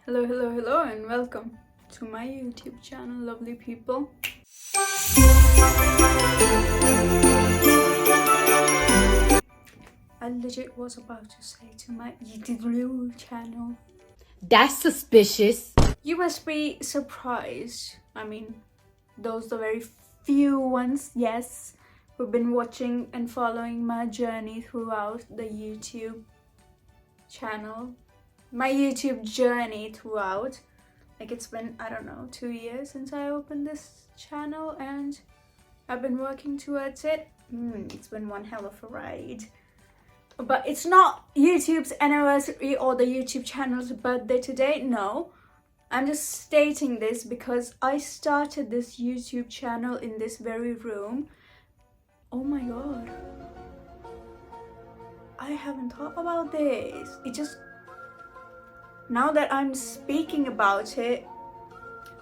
Hello, hello, hello, and welcome to my YouTube channel, lovely people. I legit was about to say to my YouTube channel. That's suspicious. You must be surprised. I mean, those the very few ones, yes, who've been watching and following my journey throughout the YouTube channel. My YouTube journey throughout. Like, it's been, I don't know, 2 years since I opened this channel and I've been working towards it. It's been one hell of a ride. But it's not YouTube's anniversary or the YouTube channel's birthday today, no. I'm just stating this because I started this YouTube channel in this very room. Oh my god. I haven't thought about this. Now that I'm speaking about it,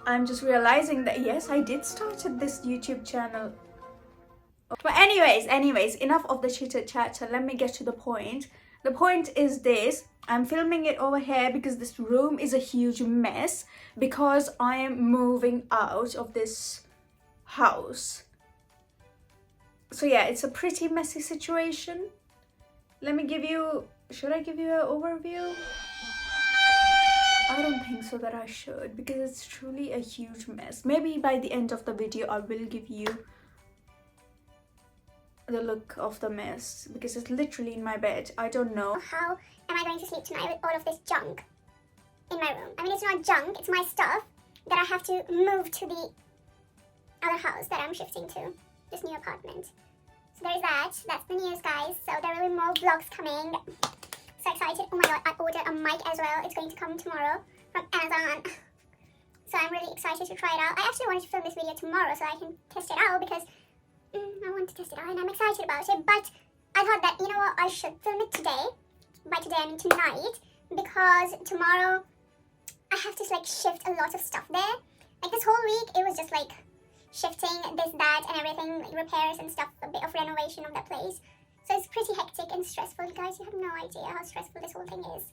I'm just realizing that yes, I did started this YouTube channel. But anyways, enough of the chitter chatter. Let me get to the point. The point is this. I'm filming it over here because this room is a huge mess because I am moving out of this house. So yeah, it's a pretty messy situation. Let me give you, should I give you an overview? I don't think so that I should because it's truly a huge mess. Maybe by the end of the video I will give you the look of the mess because it's literally in my bed. I don't know. How am I going to sleep tonight with all of this junk in my room? I mean, it's not junk, it's my stuff that I have to move to the other house that I'm shifting to, this new apartment. So there's that. That's the news, guys. So there will be more vlogs coming. So excited. Oh my god, I ordered a mic as well. It's going to come tomorrow from Amazon. So I'm really excited to try it out. I actually wanted to film this video tomorrow so I can test it out because I want to test it out and I'm excited about it. But I thought that, you know what, I should film it today. By today I mean tonight, because tomorrow I have to like shift a lot of stuff there. Like this whole week it was just like shifting this, that and everything, like repairs and stuff, a bit of renovation of that place. So it's pretty hectic and stressful, guys. You have no idea how stressful this whole thing is.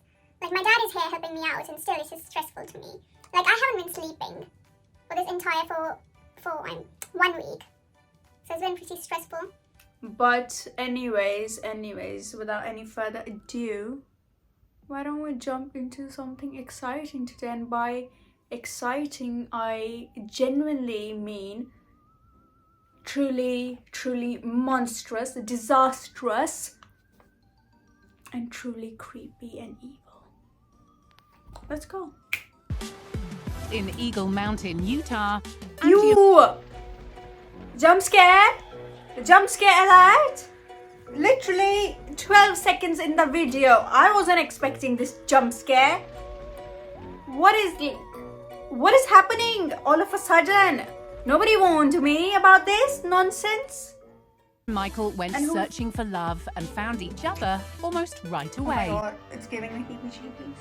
Like my dad is here helping me out and still it's just stressful to me. Like I haven't been sleeping for this entire 1 week. So it's been pretty stressful. But anyways, without any further ado, why don't we jump into something exciting today? And by exciting, I genuinely mean truly monstrous, disastrous, and truly creepy and evil. Let's go. In Eagle Mountain, Utah. You! Jump scare alert! Literally 12 seconds in the video. I wasn't expecting this jump scare. What is happening all of a sudden? Nobody warned me about this nonsense. Michael went searching for love and found each other almost right away. Oh my god, it's giving me heebie-jeebies.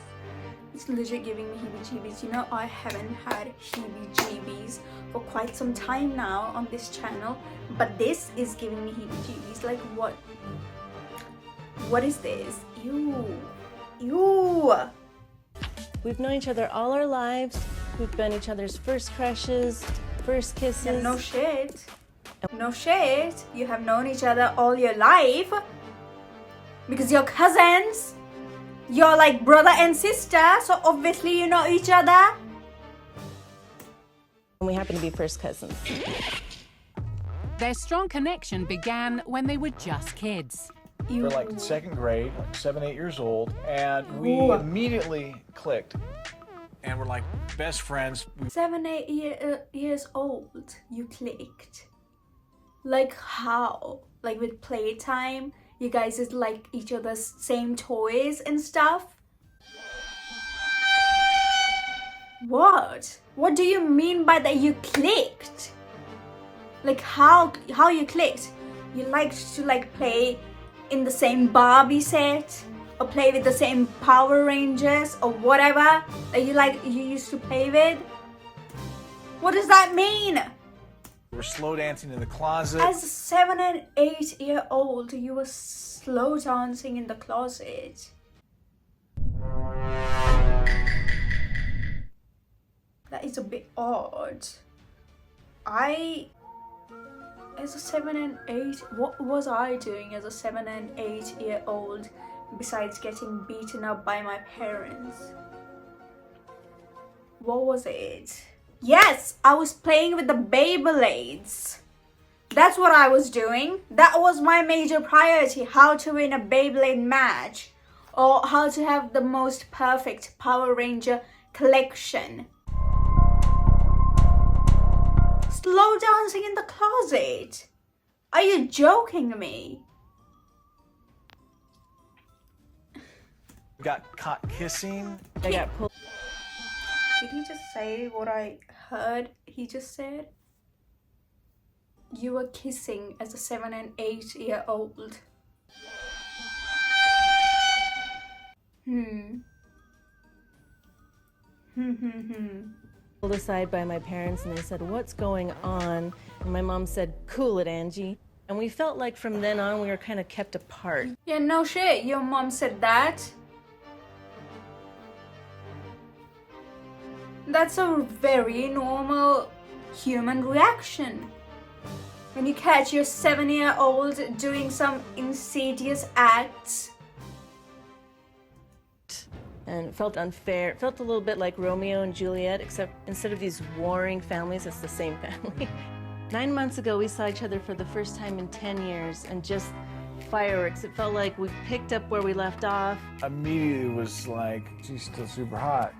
It's legit giving me heebie-jeebies. You know, I haven't had heebie-jeebies for quite some time now on this channel. But this is giving me heebie-jeebies. Like, what? What is this? Ew. We've known each other all our lives. We've been each other's first crushes, first kisses. Yeah, no shit. No shit. You have known each other all your life. Because you're cousins. You're like brother and sister. So obviously you know each other. And we happen to be first cousins. Their strong connection began when they were just kids. We're like in second grade, like 7, 8 years old, and we immediately clicked. And we're like best friends. 7, 8 years old, you clicked. Like how? Like with playtime? You guys just like each other's same toys and stuff? What? What do you mean by that you clicked? Like how you clicked? You liked to like play in the same Barbie set? Or play with the same Power Rangers or whatever that you used to play with? What does that mean? We're slow dancing in the closet. As a 7 and 8 year old, you were slow dancing in the closet. it's a bit odd. As a 7 and 8, what was I doing as a 7 and 8-year-old besides getting beaten up by my parents? What was it? Yes, I was playing with the Beyblades. That's what I was doing. That was my major priority, how to win a Beyblade match or how to have the most perfect Power Ranger collection. Slow dancing in the closet. Are you joking me? Got caught kissing. I got pulled. Did he just say what I heard he just said? You were kissing as a 7 and 8-year-old. Pulled aside by my parents and they said, "What's going on?" And my mom said, "Cool it, Angie." And we felt like from then on we were kind of kept apart. Yeah, no shit. Your mom said that. That's a very normal human reaction. When you catch your 7-year-old doing some insidious acts. And it felt unfair. It felt a little bit like Romeo and Juliet, except instead of these warring families, it's the same family. 9 months ago, we saw each other for the first time in 10 years, and just fireworks. It felt like we picked up where we left off. Immediately was like, she's still super hot.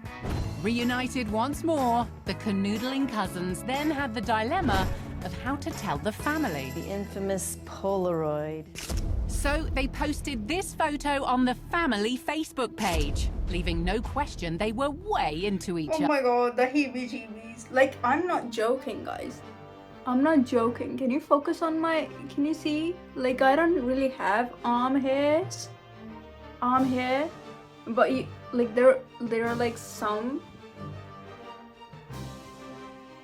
Reunited once more, the canoodling cousins then had the dilemma of how to tell the family. The infamous Polaroid. So they posted this photo on the family Facebook page, leaving no question they were way into each other. Oh my god, the heebie-jeebies. Like, I'm not joking, guys. I'm not joking. Can you focus on my... Can you see? Like, I don't really have arm hair. But, like, there are, like, some...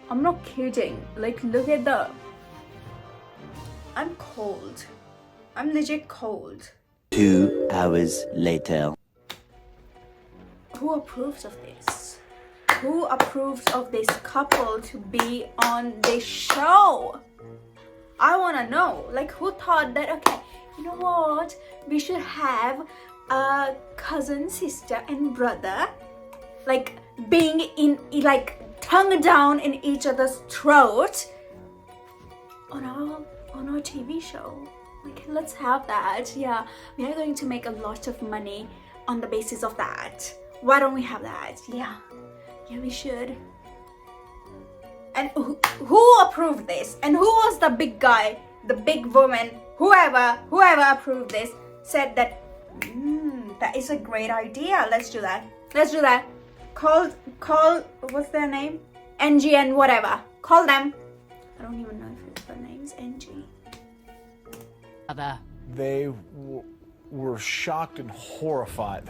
I'm not kidding. Like, look at the... I'm cold. I'm legit cold. 2 hours later. Who approves of this? Who approves of this couple to be on this show? I want to know. Like, who thought that, okay, you know what? We should have a cousin, sister, and brother, like, being in, like, tongue down in each other's throat on our TV show. Like, let's have that. Yeah, we are going to make a lot of money on the basis of that. Why don't we have that? Yeah, we should. And who approved this? And who was the big guy, the big woman, whoever approved this, said that, that is a great idea. Let's do that. Call, what's their name? NG and whatever. Call them. I don't even know if their name's NG. They were shocked and horrified.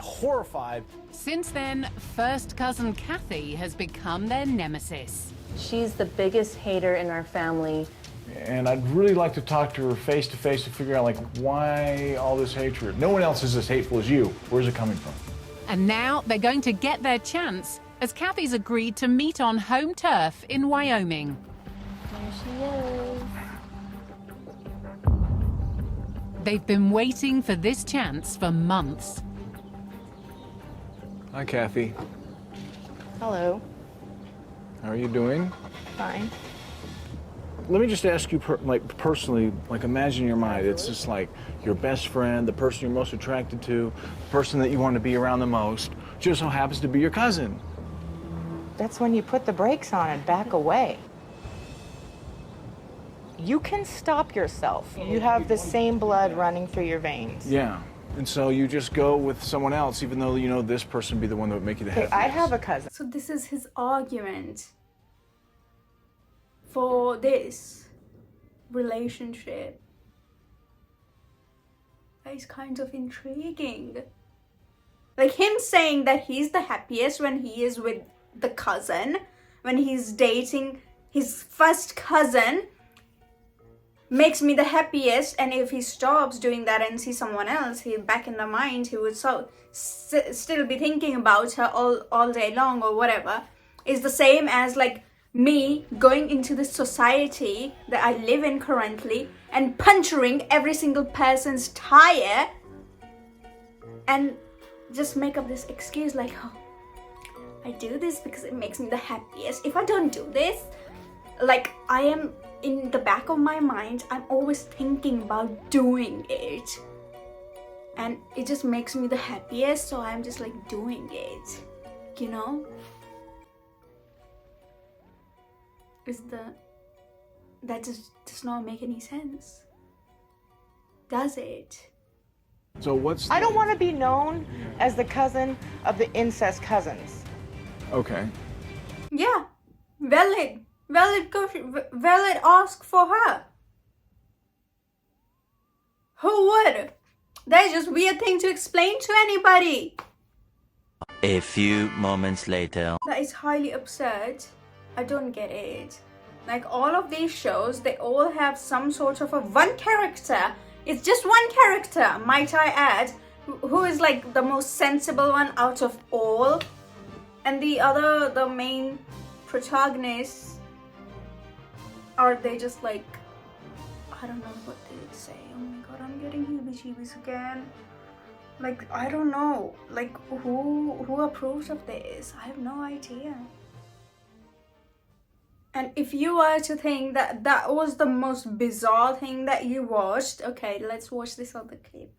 Since then, first cousin Kathy has become their nemesis. She's the biggest hater in our family. And I'd really like to talk to her face to face to figure out, like, why all this hatred? No one else is as hateful as you. Where's it coming from? And now they're going to get their chance as Kathy's agreed to meet on home turf in Wyoming. There she is. They've been waiting for this chance for months. Hi, Kathy. Hello. How are you doing? Fine. Let me just ask you, personally, like, imagine your mind. It's just like your best friend, the person you're most attracted to, the person that you want to be around the most, just so happens to be your cousin. That's when you put the brakes on and back away. You can stop yourself. You have the same blood running through your veins. Yeah. And so you just go with someone else, even though you know this person would be the one that would make you the Okay, happiest. I have a cousin. So this is his argument for this relationship. That is kind of intriguing. Like, him saying that he's the happiest when he is with the cousin, when he's dating his first cousin, makes me the happiest, and if he stops doing that and sees someone else, he back in the mind he would still be thinking about her all day long or whatever. is the same as like me going into the society that I live in currently and puncturing every single person's tire and just make up this excuse like, oh, I do this because it makes me the happiest. If I don't do this, like, I am in the back of my mind, I'm always thinking about doing it. And it just makes me the happiest, so I'm just like doing it, you know? That just does not make any sense, does it? So what's I don't want to be known as the cousin of the incest cousins. Okay. Yeah, valid ask for her. Who would? That's just weird thing to explain to anybody. A few moments later. That is highly absurd. I don't get it. Like, all of these shows, they all have some sort of a one character. It's just one character, might I add, who is like the most sensible one out of all. And the main protagonists, are they just like, I don't know what they say. Oh my god, I'm getting heebie-jeebies again. Like, I don't know. Like, who approves of this? I have no idea. And if you were to think that that was the most bizarre thing that you watched, okay, let's watch this other clip.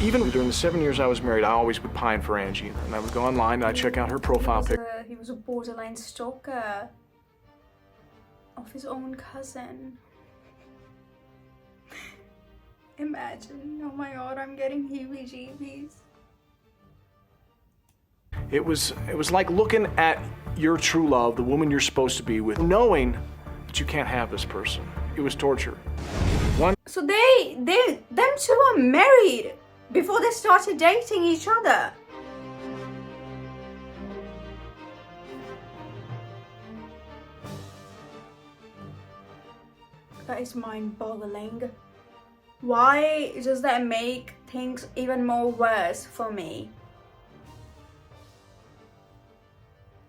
Even during the 7 years I was married, I always would pine for Angie. And I would go online and I'd check out her profile picture. He was a borderline stalker of his own cousin. Imagine. Oh my god, I'm getting heebie-jeebies. It was like looking at your true love, the woman you're supposed to be with, knowing that you can't have this person. It was torture. So them two were married before they started dating each other. That is mind-boggling. Why does that make things even more worse for me?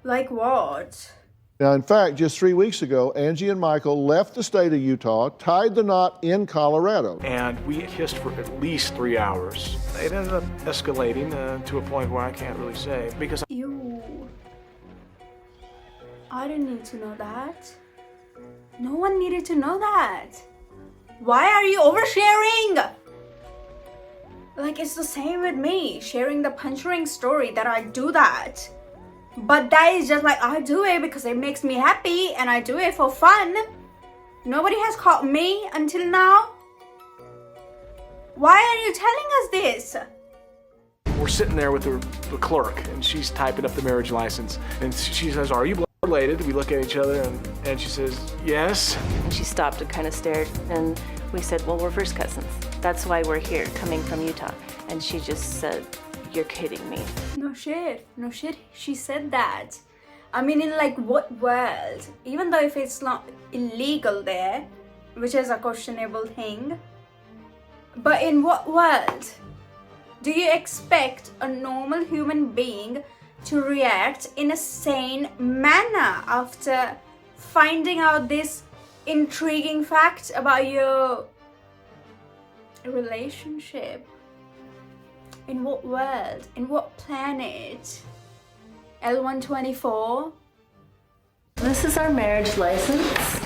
Like what? Now, in fact, just 3 weeks ago, Angie and Michael left the state of Utah, tied the knot in Colorado. And we kissed for at least 3 hours. It ended up escalating to a point where I can't really say because Ew. I didn't need to know that. No one needed to know that. Why are you oversharing? Like, it's the same with me, sharing the puncturing story that I do that. But that is just like, I do it because it makes me happy and I do it for fun. Nobody has caught me until now. Why are you telling us this? we're sitting there with the clerk and she's typing up the marriage license. And she says, "Are you blood related?" We look at each other and she says, "Yes." And she stopped and kind of stared, and we said, "Well, we're first cousins. That's why we're here, coming from Utah." And she just said, "You're kidding me." No shit, she said that. I mean, in like what world? Even though if it's not illegal there, which is a questionable thing, but in what world do you expect a normal human being to react in a sane manner after finding out this intriguing fact about your relationship? In what world? In what planet? L124? This is our marriage license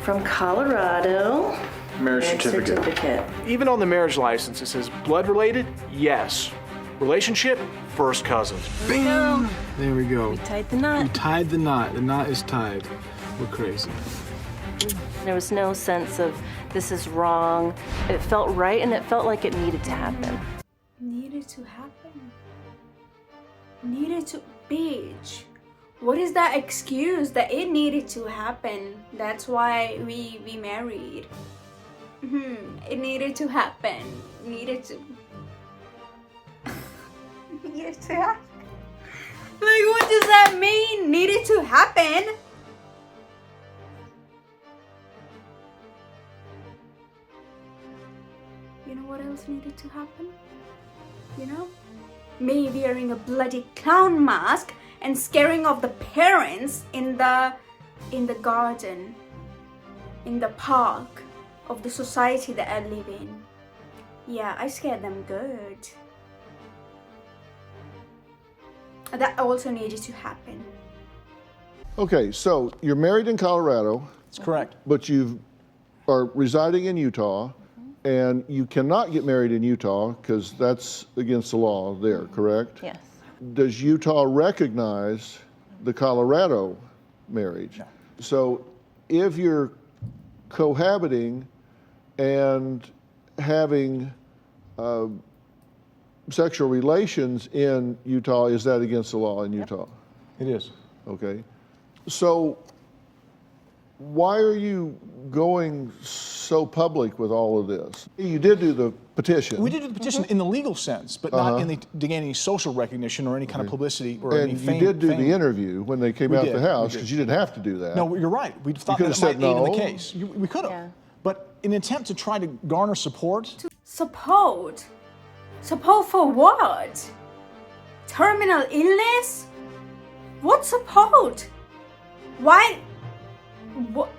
from Colorado. Marriage certificate. Even on the marriage license, it says blood related? Yes. Relationship? First cousins. Bing! There we go. We tied the knot. You tied the knot. The knot is tied. We're crazy. There was no sense of this is wrong. It felt right, and it felt like it needed to happen. Needed to happen. Needed to, bitch. What is that excuse that it needed to happen? That's why we married. It needed to happen. Needed to. Needed to happen. Like, what does that mean? Needed to happen? You know what else needed to happen? You know? Me wearing a bloody clown mask and scaring of the parents in the garden, in the park of the society that I live in. Yeah, I scared them good. That also needed to happen. Okay, so you're married in Colorado. That's correct. But you are residing in Utah, and you cannot get married in Utah because that's against the law there, correct? Yes. Does Utah recognize the Colorado marriage? No. So if you're cohabiting and having sexual relations in Utah, is that against the law in Utah? It is. Okay. So why are you going so public with all of this? You did do the petition. We did do the petition in the legal sense, but not in the, to gain any social recognition or any kind of publicity or any fame. And you did do the interview when they came out the house, because you didn't have to do that. No, you're right. We thought could that have might said aid in no. the case. We could have. Yeah. But in an attempt to try to garner support. Support? Support for what? Terminal illness? What support? Why? What?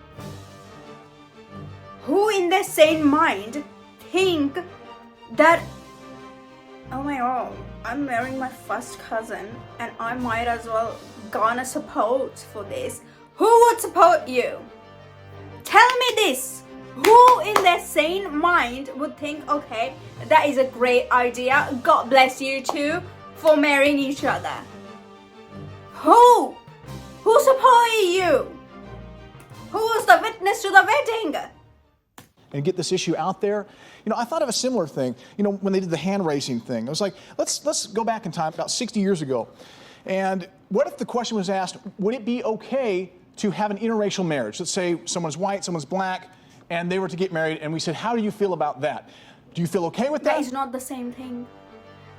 Who in their sane mind think that, oh my god, I'm marrying my first cousin and I might as well garner support for this? Who would support you? Tell me this. Who in their sane mind would think, okay, that is a great idea, God bless you two for marrying each other? Who? Who supported you? Who was the witness to the wedding? And get this issue out there. You know, I thought of a similar thing, you know, when they did the hand raising thing. I was like, let's go back in time about 60 years ago. And what if the question was asked, would it be okay to have an interracial marriage? Let's say someone's white, someone's black, and they were to get married, and we said, how do you feel about that? Do you feel okay with that? That is not the same thing.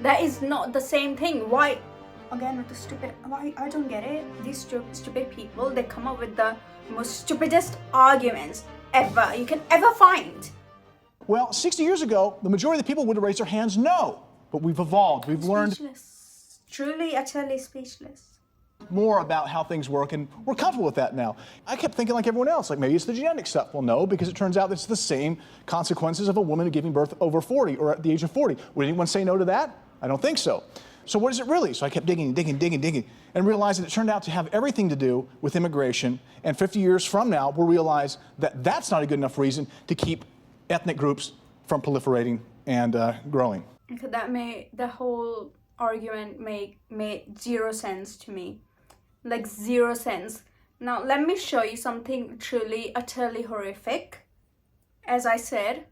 That is not the same thing. Why? Again, with the stupid, why? I don't get it. These stupid people, they come up with the most stupidest arguments ever you can ever find. Well, 60 years ago, the majority of the people would have raised their hands no. But we've evolved. We've learned Speechless. Truly, utterly speechless. more about how things work, and we're comfortable with that now. I kept thinking like everyone else, like maybe it's the genetic stuff. Well, no, because it turns out it's the same consequences of a woman giving birth over 40 or at the age of 40. Would anyone say no to that? I don't think so. So what is it really? So I kept digging, and realized that it turned out to have everything to do with immigration. And 50 years from now, we'll realize that that's not a good enough reason to keep ethnic groups from proliferating and growing. Okay, the whole argument made zero sense to me. Like 0 sense. Now let me show you something truly, utterly horrific. As I said,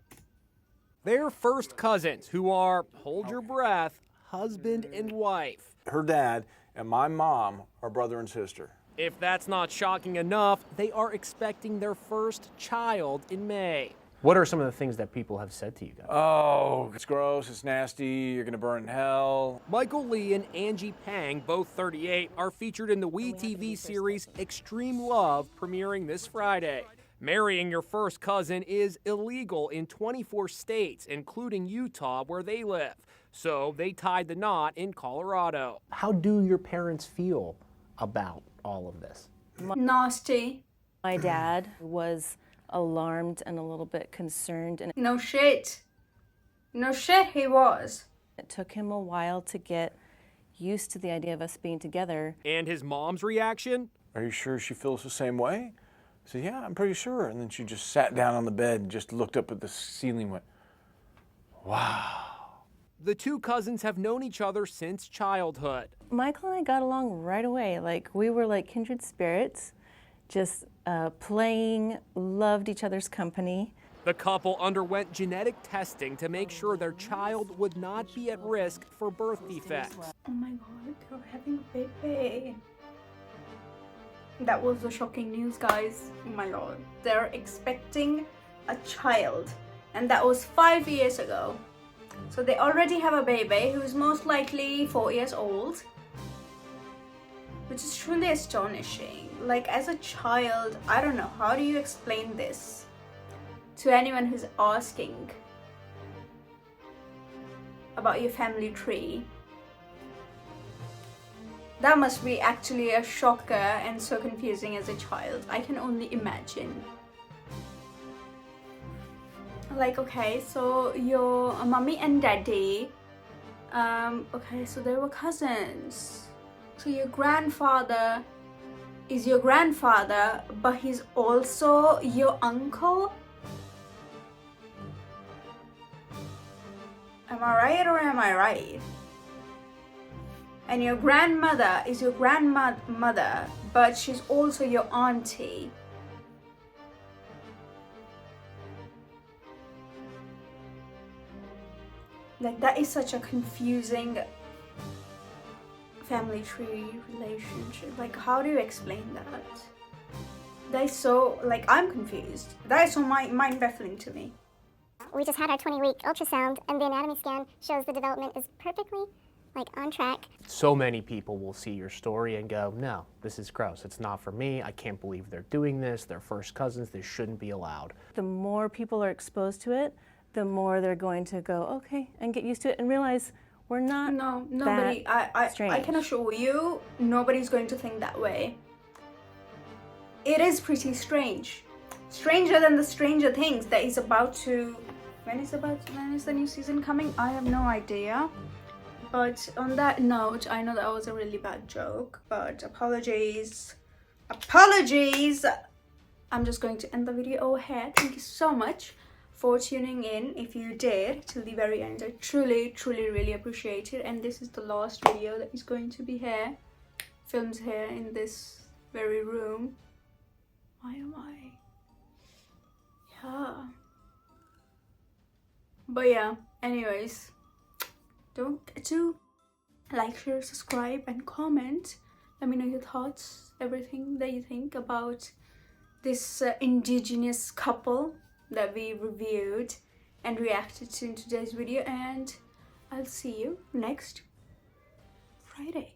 They're first cousins who are, hold your breath, husband and wife. Her dad and my mom are brother and sister. If that's not shocking enough, they are expecting their first child in May. What are some of the things that people have said to you guys? Oh, it's gross, it's nasty, you're gonna burn in hell. Michael Lee and Angie Pang, both 38, are featured in the WeTV series Extreme Love, premiering this Friday. Marrying your first cousin is illegal in 24 states, including Utah, where they live. So they tied the knot in Colorado. How do your parents feel about all of this? nasty. My dad was alarmed and a little bit concerned, and No shit. No shit, he was. it took him a while to get used to the idea of us being together. And his mom's reaction? Are you sure she feels the same way? I said, yeah, I'm pretty sure. And then she just sat down on the bed and just looked up at the ceiling and went, wow. The two cousins have known each other since childhood. Michael and I got along right away. Like, we were like kindred spirits, just playing, loved each other's company. The couple underwent genetic testing to make sure their child would not be at risk for birth defects. Oh my god, they're having a baby. That was the shocking news, guys. Oh my god. They're expecting a child. And that was 5 years ago. So they already have a baby who's most likely 4 years old. Which is truly astonishing. Like, as a child, I don't know, how do you explain this to anyone who's asking about your family tree? That must be actually a shocker and so confusing as a child. I can only imagine. Like, okay, so your mummy and daddy, okay, so they were cousins. So your grandfather is your grandfather, but he's also your uncle? Am I right or am I right? And your grandmother is your grandmother, but she's also your auntie. Like, that is such a confusing family tree relationship. Like, how do you explain that? That is so, like, I'm confused. That is so mind baffling to me. We just had our 20-week ultrasound, and the anatomy scan shows the development is perfectly, like, on track. So many people will see your story and go, no, this is gross. It's not for me. I can't believe they're doing this. They're first cousins. This shouldn't be allowed. The more people are exposed to it, the more they're going to go, okay, and get used to it and realize we're not nobody. I can assure you, nobody's going to think that way. It is pretty strange. Stranger than the Stranger Things that is about to... When is the new season coming? I have no idea. But on that note, I know that was a really bad joke, but apologies. Apologies! I'm just going to end the video here. Thank you so much for tuning in. If you did till the very end, I truly really appreciate it. And this is the last video that is going to be here, filmed here in this very room. Why am I? Yeah. But yeah, anyways, don't forget to like, share, subscribe and comment. Let me know your thoughts, everything that you think about this indigenous couple that we reviewed and reacted to in today's video, and I'll see you next Friday.